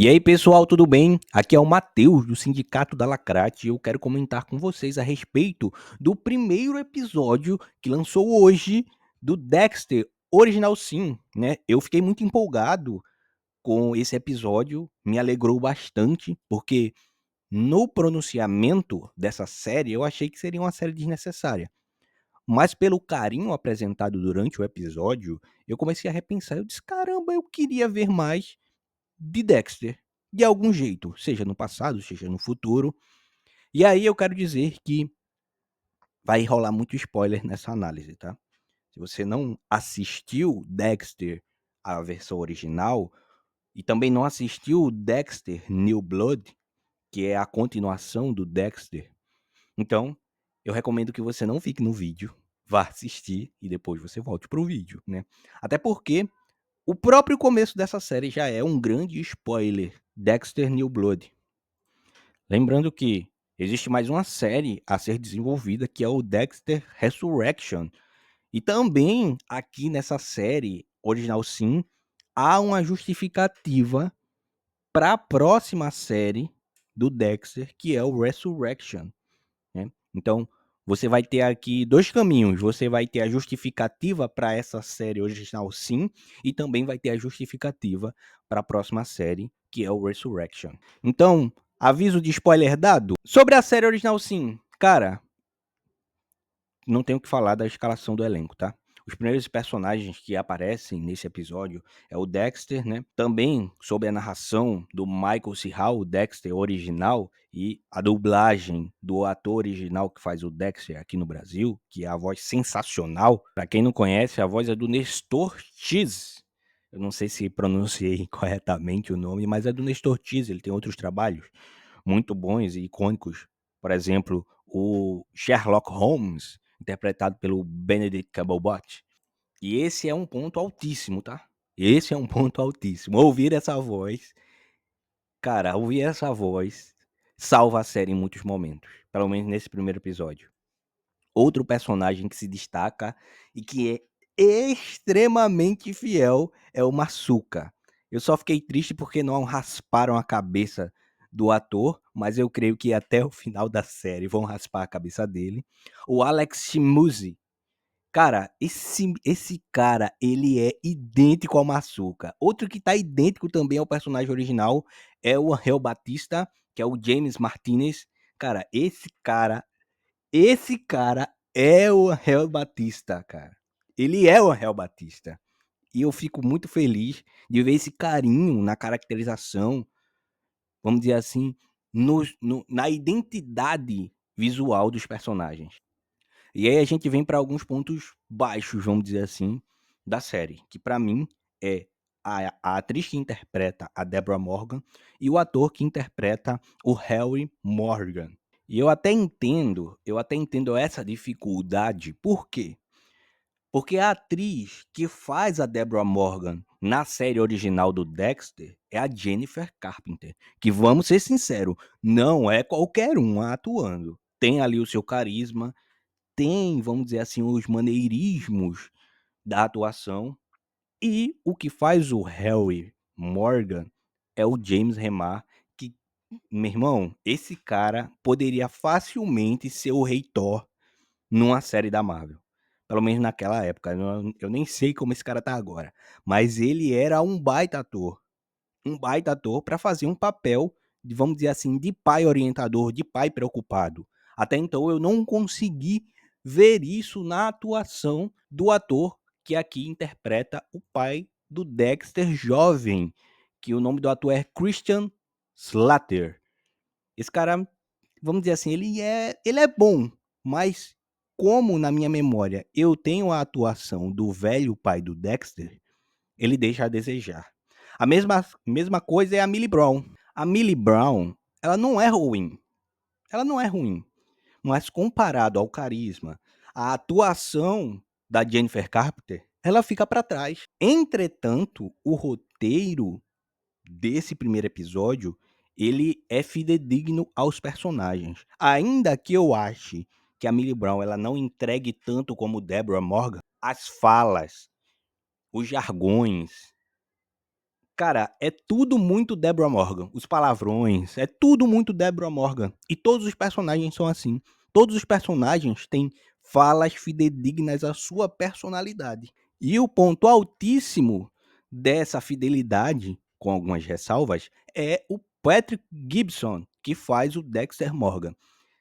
E aí, pessoal, tudo bem? Aqui é o Matheus, do Sindicato da Lacrate, e eu quero comentar com vocês a respeito do primeiro episódio que lançou hoje do Dexter Original Sim, né? Eu fiquei muito empolgado com esse episódio, me alegrou bastante, porque no pronunciamento dessa série eu achei que seria uma série desnecessária. Mas pelo carinho apresentado durante o episódio, eu comecei a repensar, eu disse, caramba, eu queria ver mais de Dexter, de algum jeito, seja no passado, seja no futuro. E aí eu quero dizer que vai rolar muito spoiler nessa análise, tá? Se você não assistiu Dexter, a versão original, e também não assistiu Dexter New Blood, que é a continuação do Dexter, então eu recomendo que você não fique no vídeo, vá assistir e depois você volte pro vídeo, né? Até porque o próprio começo dessa série já é um grande spoiler. Dexter New Blood. Lembrando que existe mais uma série a ser desenvolvida, que é o Dexter Resurrection. E também aqui nessa série original sim, há uma justificativa para a próxima série do Dexter, que é o Resurrection, né? Então, você vai ter aqui dois caminhos. Você vai ter a justificativa para essa série original sim, e também vai ter a justificativa para a próxima série, que é o Resurrection. Então, aviso de spoiler dado. Sobre a série original sim, cara, não tenho o que falar da escalação do elenco, tá? Os primeiros personagens que aparecem nesse episódio é o Dexter, né? Também sob a narração do Michael C. Hall, o Dexter original, e a dublagem do ator original que faz o Dexter aqui no Brasil, que é a voz sensacional. Para quem não conhece, a voz é do Nestor X. Eu não sei se pronunciei corretamente o nome, mas é do Nestor X. Ele tem outros trabalhos muito bons e icônicos. Por exemplo, o Sherlock Holmes, interpretado pelo Benedict Cumberbatch. E esse é um ponto altíssimo, tá? Esse é um ponto altíssimo. Ouvir essa voz, cara, ouvir essa voz salva a série em muitos momentos. Pelo menos nesse primeiro episódio. Outro personagem que se destaca e que é extremamente fiel é o Masuka. Eu só fiquei triste porque não rasparam a cabeça do ator, mas eu creio que até o final da série vão raspar a cabeça dele. O Alex Shimuzzi. Cara, esse cara, ele é idêntico ao Masuka. Outro que tá idêntico também ao personagem original é o Angel Batista, que é o James Martinez. Cara, esse cara é o Angel Batista, cara. Ele é o Angel Batista. E eu fico muito feliz de ver esse carinho na caracterização, vamos dizer assim, na identidade visual dos personagens. E aí a gente vem para alguns pontos baixos, vamos dizer assim, da série, que para mim é a atriz que interpreta a Deborah Morgan e o ator que interpreta o Harry Morgan. E eu até entendo essa dificuldade, por quê? Porque a atriz que faz a Deborah Morgan na série original do Dexter é a Jennifer Carpenter, que vamos ser sinceros, não é qualquer uma atuando. Tem ali o seu carisma, tem, vamos dizer assim, os maneirismos da atuação, e o que faz o Harry Morgan é o James Remar, que, meu irmão, esse cara poderia facilmente ser o Rei Thor numa série da Marvel. Pelo menos naquela época. Eu nem sei como esse cara tá agora. Mas ele era um baita ator. Um baita ator para fazer um papel, de, vamos dizer assim, de pai orientador, de pai preocupado. Até então eu não consegui ver isso na atuação do ator que aqui interpreta o pai do Dexter jovem, que o nome do ator é Christian Slater. Esse cara, vamos dizer assim, ele é bom, mas como na minha memória eu tenho a atuação do velho pai do Dexter, ele deixa a desejar. A mesma coisa é a Millie Brown. A Millie Brown, ela não é ruim. Ela não é ruim. Mas comparado ao carisma, a atuação da Jennifer Carpenter, ela fica para trás. Entretanto, o roteiro desse primeiro episódio, ele é fidedigno aos personagens. Ainda que eu ache que a Millie Brown ela não entregue tanto como Deborah Morgan, as falas, os jargões, Cara, é tudo muito Deborah Morgan. Os palavrões, é tudo muito Deborah Morgan. E todos os personagens são assim. Todos os personagens têm falas fidedignas à sua personalidade. E o ponto altíssimo dessa fidelidade, com algumas ressalvas, é o Patrick Gibson, que faz o Dexter Morgan.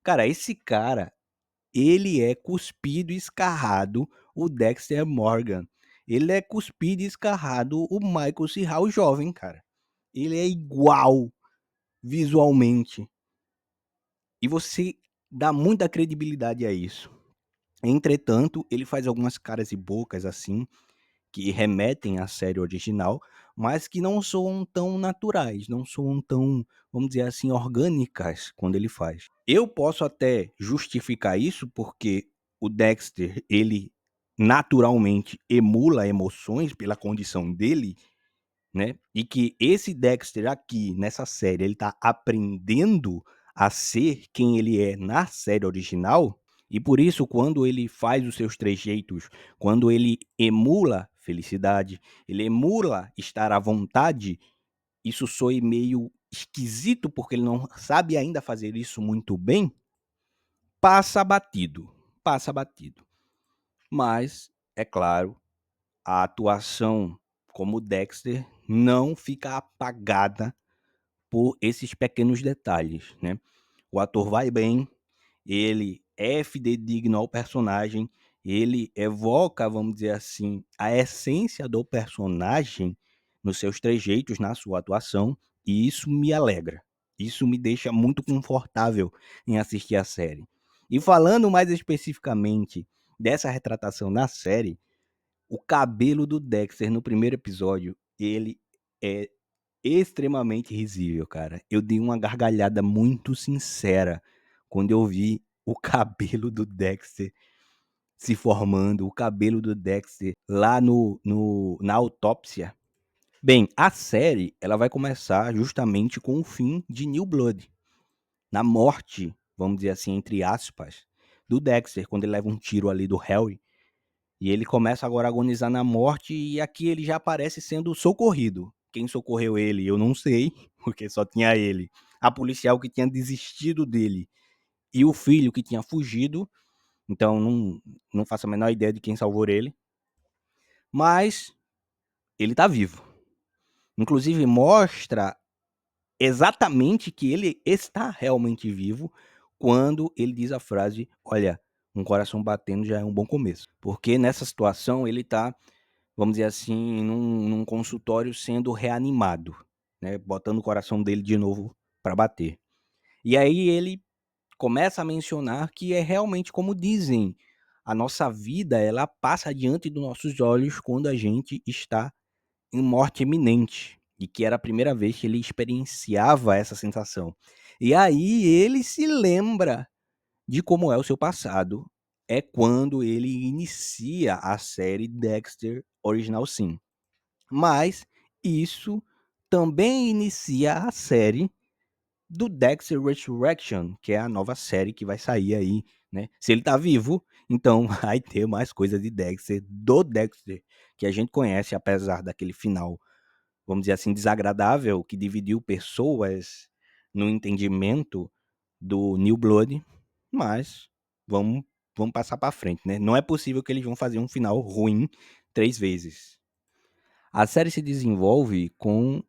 Cara, esse cara, ele é cuspido e escarrado o Dexter Morgan. Ele é cuspido e escarrado o Michael C. Hall jovem, cara. Ele é igual visualmente. E você dá muita credibilidade a isso. Entretanto, ele faz algumas caras e bocas assim, que remetem à série original, mas que não soam tão naturais, não soam tão, vamos dizer assim, orgânicas quando ele faz. Eu posso até justificar isso porque o Dexter, ele naturalmente emula emoções pela condição dele, né? E que esse Dexter aqui nessa série, ele tá aprendendo a ser quem ele é na série original, e por isso quando ele faz os seus trejeitos, quando ele emula felicidade, ele emula estar à vontade, isso soe meio esquisito porque ele não sabe ainda fazer isso muito bem, passa batido, passa batido. Mas, é claro, a atuação como Dexter não fica apagada por esses pequenos detalhes, né. O ator vai bem, ele é fidedigno ao personagem, ele evoca, vamos dizer assim, a essência do personagem nos seus trejeitos, na sua atuação, e isso me alegra. Isso me deixa muito confortável em assistir a série. E falando mais especificamente dessa retratação na série, o cabelo do Dexter no primeiro episódio, ele é extremamente risível, cara. Eu dei uma gargalhada muito sincera quando eu vi o cabelo do Dexter se formando, o cabelo do Dexter lá na autópsia. Bem, a série, ela vai começar justamente com o fim de New Blood, na morte, vamos dizer assim, entre aspas, do Dexter, quando ele leva um tiro ali do Harry. E ele começa agora a agonizar na morte e aqui ele já aparece sendo socorrido. Quem socorreu ele, eu não sei, porque só tinha ele. A policial que tinha desistido dele e o filho que tinha fugido. Então não faço a menor ideia de quem salvou ele. Mas ele tá vivo. Inclusive mostra exatamente que ele está realmente vivo quando ele diz a frase: "Olha, um coração batendo já é um bom começo". Porque nessa situação ele tá, vamos dizer assim, num consultório sendo reanimado, né, botando o coração dele de novo para bater. E aí ele começa a mencionar que é realmente como dizem, a nossa vida ela passa diante dos nossos olhos quando a gente está em morte iminente, e que era a primeira vez que ele experienciava essa sensação. E aí ele se lembra de como é o seu passado, é quando ele inicia a série Dexter Original Sin. Mas isso também inicia a série do Dexter Resurrection, que é a nova série que vai sair aí, né. Se ele tá vivo, então vai ter mais coisa de Dexter, do Dexter, que a gente conhece, apesar daquele final, vamos dizer assim, desagradável, que dividiu pessoas no entendimento do New Blood, mas vamos vamos passar pra frente, né. Não é possível que eles vão fazer um final ruim 3 vezes. A série se desenvolve com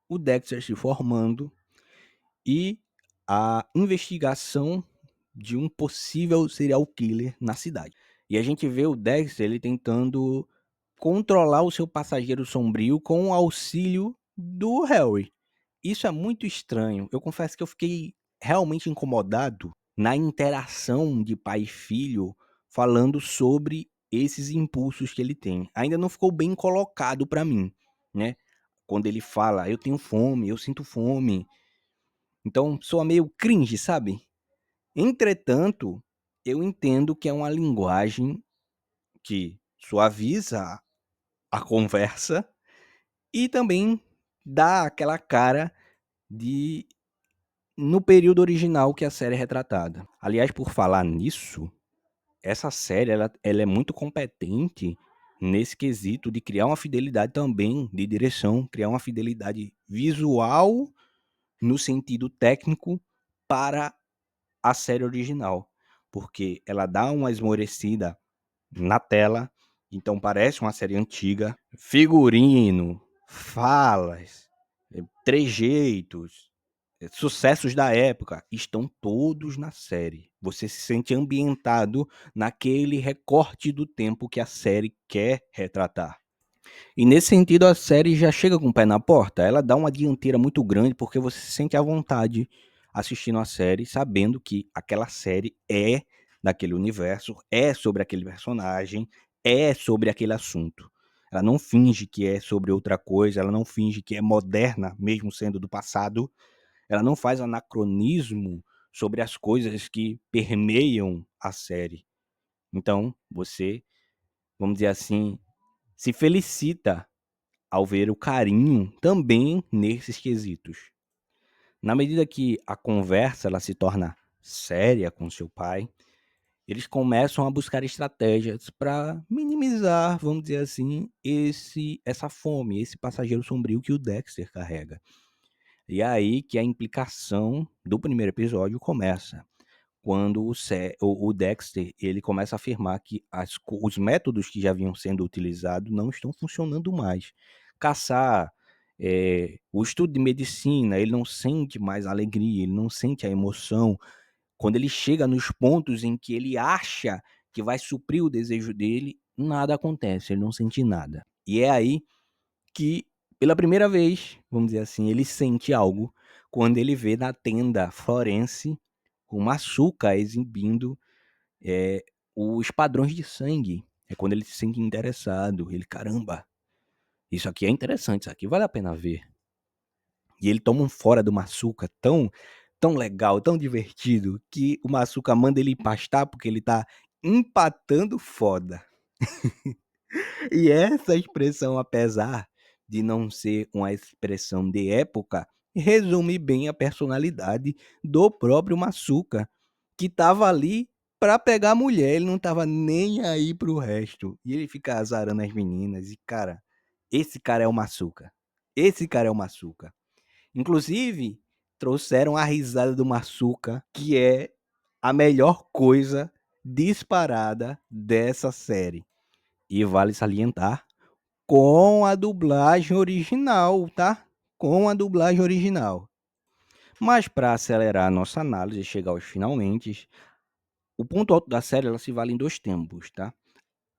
o Dexter se formando e a investigação de um possível serial killer na cidade. E a gente vê o Dexter ele tentando controlar o seu passageiro sombrio com o auxílio do Harry. Isso é muito estranho. Eu confesso que eu fiquei realmente incomodado na interação de pai e filho falando sobre esses impulsos que ele tem. Ainda não ficou bem colocado pra mim, né? Quando ele fala: "Eu tenho fome, eu sinto fome". Então soa meio cringe, sabe? Entretanto, eu entendo que é uma linguagem que suaviza a conversa e também dá aquela cara de no período original que a série é retratada. Aliás, por falar nisso, essa série ela é muito competente nesse quesito de criar uma fidelidade também de direção, criar uma fidelidade visual no sentido técnico para a série original, porque ela dá uma esmorecida na tela, então parece uma série antiga. Figurino, falas, trejeitos, sucessos da época estão todos na série. Você se sente ambientado naquele recorte do tempo que a série quer retratar. E nesse sentido, a série já chega com o pé na porta. Ela dá uma dianteira muito grande porque você se sente à vontade assistindo a série, sabendo que aquela série é daquele universo, é sobre aquele personagem, é sobre aquele assunto. Ela não finge que é sobre outra coisa, ela não finge que é moderna, mesmo sendo do passado. Ela não faz anacronismo sobre as coisas que permeiam a série. Então, você, vamos dizer assim, se felicita ao ver o carinho também nesses quesitos. Na medida que a conversa ela se torna séria com seu pai, eles começam a buscar estratégias para minimizar, vamos dizer assim, essa fome, esse passageiro sombrio que o Dexter carrega. E é aí que a implicação do primeiro episódio começa, quando o Dexter ele começa a afirmar que os métodos que já vinham sendo utilizados não estão funcionando mais. Caçar, o estudo de medicina, ele não sente mais alegria, ele não sente a emoção. Quando ele chega nos pontos em que ele acha que vai suprir o desejo dele, nada acontece, ele não sente nada. E é aí que, pela primeira vez, vamos dizer assim, ele sente algo quando ele vê na tenda forense o Masuka exibindo os padrões de sangue. É quando ele se sente interessado. Ele, caramba, isso aqui é interessante, isso aqui vale a pena ver. E ele toma um fora do Masuka tão legal, tão divertido, que o Masuka manda ele pastar porque ele tá empatando foda. E essa expressão, apesar de não ser uma expressão de época, resume bem a personalidade do próprio Masuka, que estava ali para pegar a mulher, ele não estava nem aí para o resto. E ele fica azarando as meninas e, cara, esse cara é o Masuka. Esse cara é o Masuka. Inclusive, trouxeram a risada do Masuka, que é a melhor coisa disparada dessa série. E vale salientar com a dublagem original, tá? Com a dublagem original. Mas para acelerar a nossa análise e chegar aos finalmente, o ponto alto da série ela se vale em dois tempos, tá?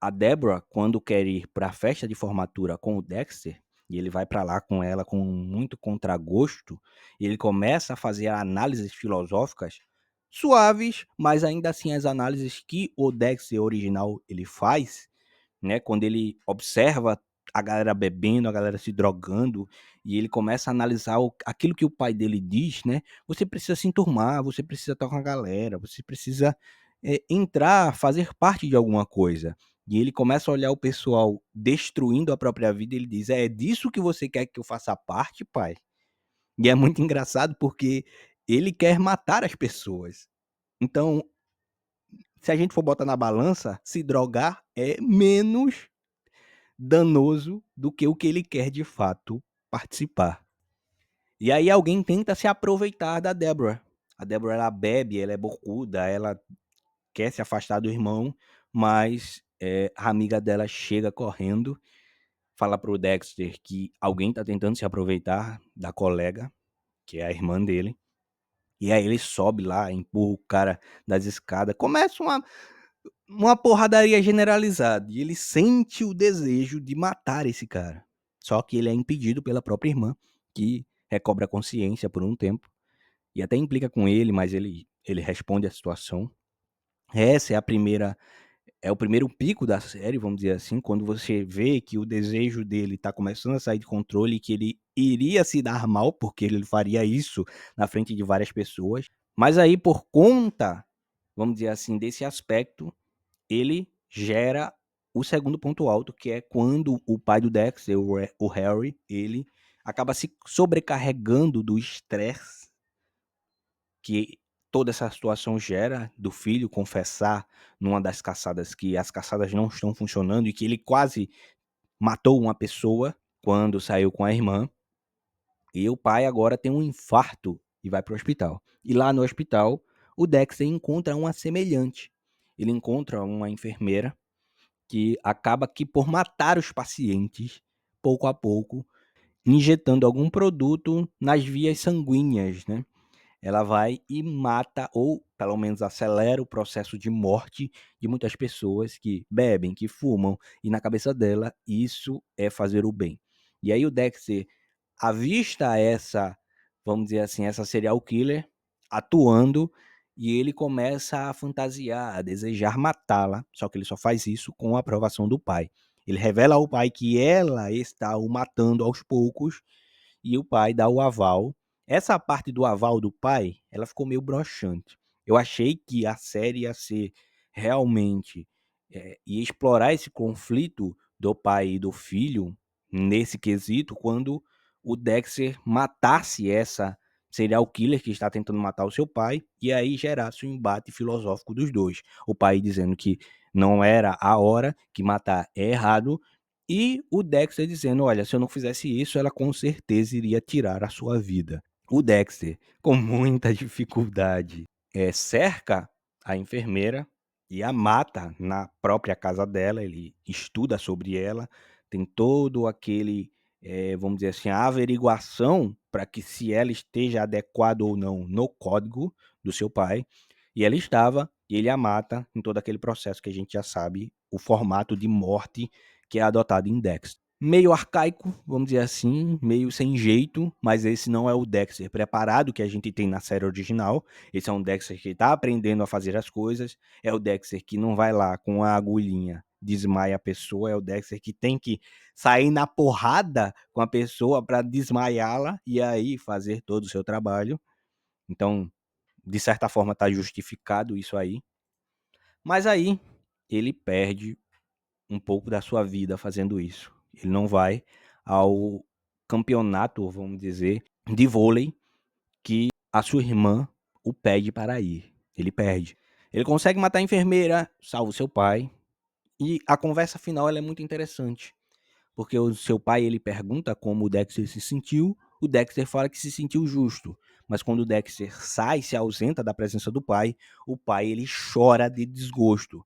A Deborah, quando quer ir para a festa de formatura com o Dexter, e ele vai para lá com ela com muito contragosto, e ele começa a fazer análises filosóficas suaves, mas ainda assim as análises que o Dexter original ele faz, né, quando ele observa a galera bebendo, a galera se drogando, e ele começa a analisar aquilo que o pai dele diz, né? Você precisa se enturmar, você precisa estar com a galera, você precisa entrar, fazer parte de alguma coisa. E ele começa a olhar o pessoal destruindo a própria vida, e ele diz: é disso que você quer que eu faça parte, pai? E é muito engraçado porque ele quer matar as pessoas. Então, se a gente for botar na balança, se drogar é menos danoso do que o que ele quer de fato participar. E aí alguém tenta se aproveitar da Deborah. A Deborah ela bebe, ela é bocuda, ela quer se afastar do irmão, mas a amiga dela chega correndo, fala pro Dexter que alguém tá tentando se aproveitar da colega, que é a irmã dele. E aí ele sobe lá, empurra o cara das escadas, começa uma porradaria generalizada. E ele sente o desejo de matar esse cara. Só que ele é impedido pela própria irmã, que recobra a consciência por um tempo. E até implica com ele, mas ele responde à situação. Essa é a primeira. É o primeiro pico da série, vamos dizer assim, quando você vê que o desejo dele tá começando a sair de controle e que ele iria se dar mal, porque ele faria isso na frente de várias pessoas. Mas aí, por conta, vamos dizer assim, desse aspecto, ele gera o segundo ponto alto, que é quando o pai do Dexter, o Harry, ele acaba se sobrecarregando do estresse que toda essa situação gera do filho confessar numa das caçadas que as caçadas não estão funcionando e que ele quase matou uma pessoa quando saiu com a irmã. E o pai agora tem um infarto e vai para o hospital. E lá no hospital, o Dexter encontra uma semelhante. Ele encontra uma enfermeira que acaba que por matar os pacientes, pouco a pouco, injetando algum produto nas vias sanguíneas, né? Ela vai e mata, ou pelo menos acelera o processo de morte de muitas pessoas que bebem, que fumam, e na cabeça dela isso é fazer o bem. E aí o Dexter avista essa, vamos dizer assim, essa serial killer atuando e ele começa a fantasiar, a desejar matá-la, só que ele só faz isso com a aprovação do pai. Ele revela ao pai que ela está o matando aos poucos e o pai dá o aval. Essa parte do aval do pai, ela ficou meio broxante. Eu achei que a série ia ser realmente ia explorar esse conflito do pai e do filho nesse quesito quando o Dexter matasse essa serial killer que está tentando matar o seu pai e aí gerasse um embate filosófico dos dois. O pai dizendo que não era a hora, que matar é errado, e o Dexter dizendo: olha, se eu não fizesse isso, ela com certeza iria tirar a sua vida. O Dexter, com muita dificuldade, cerca a enfermeira e a mata na própria casa dela. Ele estuda sobre ela, tem todo aquele, vamos dizer assim, a averiguação para que se ela esteja adequada ou não no código do seu pai. E ela estava, e ele a mata em todo aquele processo que a gente já sabe, o formato de morte que é adotado em Dexter. Meio arcaico, vamos dizer assim, meio sem jeito, mas esse não é o Dexter preparado que a gente tem na série original. Esse é um Dexter que está aprendendo a fazer as coisas, é o Dexter que não vai lá com a agulhinha, desmaia a pessoa, é o Dexter que tem que sair na porrada com a pessoa para desmaiá-la e aí fazer todo o seu trabalho. Então, de certa forma, está justificado isso aí. Mas aí ele perde um pouco da sua vida fazendo isso. Ele não vai ao campeonato, vamos dizer, de vôlei que a sua irmã o pede para ir. Ele perde. Ele consegue matar a enfermeira, salva o seu pai. E a conversa final ela é muito interessante. Porque o seu pai ele pergunta como o Dexter se sentiu. O Dexter fala que se sentiu justo. Mas quando o Dexter sai, se ausenta da presença do pai, o pai ele chora de desgosto.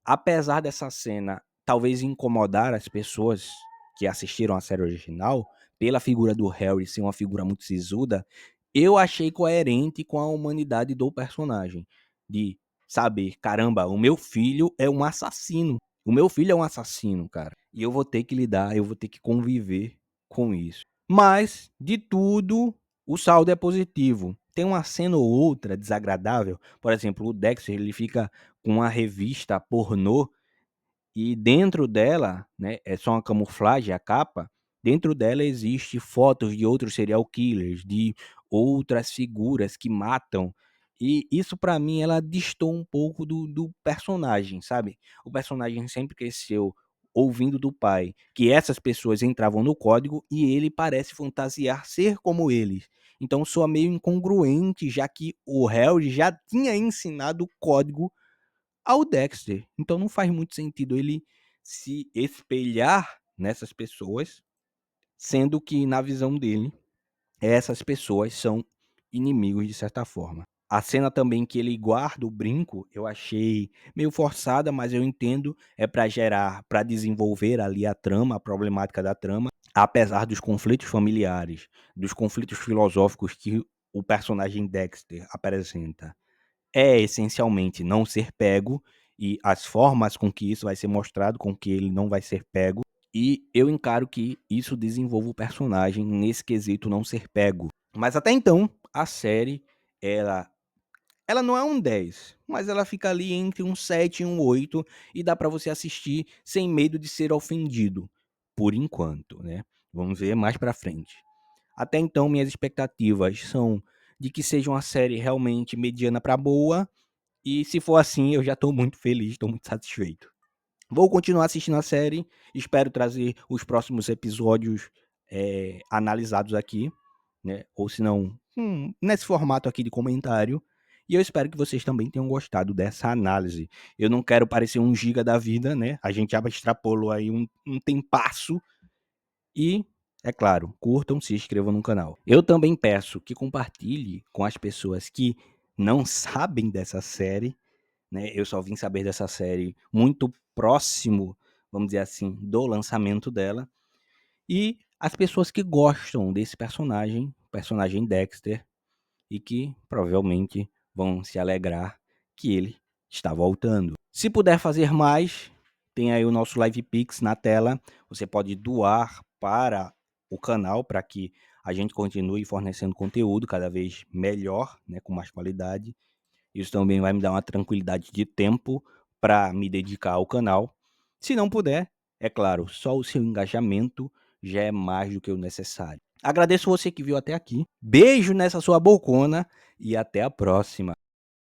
Apesar dessa cena talvez incomodar as pessoas que assistiram a série original, pela figura do Harry ser uma figura muito sisuda, eu achei coerente com a humanidade do personagem. De saber, caramba, o meu filho é um assassino. O meu filho é um assassino, cara. E eu vou ter que lidar, eu vou ter que conviver com isso. Mas, de tudo, o saldo é positivo. Tem uma cena ou outra desagradável. Por exemplo, o Dexter, ele fica com uma revista pornô e dentro dela, né, é só uma camuflagem a capa, dentro dela existe fotos de outros serial killers, de outras figuras que matam, e isso pra mim ela distou um pouco do personagem, sabe. O personagem sempre cresceu ouvindo do pai que essas pessoas entravam no código e ele parece fantasiar ser como eles. Então soa meio incongruente, já que o Harry já tinha ensinado o código ao Dexter. Então não faz muito sentido ele se espelhar nessas pessoas, sendo que na visão dele, essas pessoas são inimigos de certa forma. A cena também que ele guarda o brinco, eu achei meio forçada, mas eu entendo, é para gerar, para desenvolver ali a trama, a problemática da trama, apesar dos conflitos familiares, dos conflitos filosóficos que o personagem Dexter apresenta é essencialmente não ser pego e as formas com que isso vai ser mostrado, com que ele não vai ser pego. E eu encaro que isso desenvolve o personagem nesse quesito não ser pego. Mas até então, a série, ela, ela não é um 10, mas ela fica ali entre um 7 e um 8 e dá pra você assistir sem medo de ser ofendido, por enquanto, né? Vamos ver mais pra frente. Até então, minhas expectativas são de que seja uma série realmente mediana pra boa, e se for assim, eu já estou muito feliz, estou muito satisfeito. Vou continuar assistindo a série, espero trazer os próximos episódios analisados aqui, né? Ou se não, nesse formato aqui de comentário. E eu espero que vocês também tenham gostado dessa análise. Eu não quero parecer um giga da vida, né? A gente já extrapolou aí um tempasso. E, é claro, curtam, se inscrevam no canal. Eu também peço que compartilhe com as pessoas que não sabem dessa série, né? Eu só vim saber dessa série muito próximo, vamos dizer assim, do lançamento dela. E as pessoas que gostam desse personagem Dexter, e que provavelmente vão se alegrar que ele está voltando. Se puder fazer mais, tem aí o nosso Live Pix na tela. Você pode doar para o canal para que a gente continue fornecendo conteúdo cada vez melhor, né, com mais qualidade. Isso também vai me dar uma tranquilidade de tempo para me dedicar ao canal. Se não puder, é claro, só o seu engajamento já é mais do que o necessário. Agradeço você que viu até aqui. Beijo nessa sua bocona e até a próxima.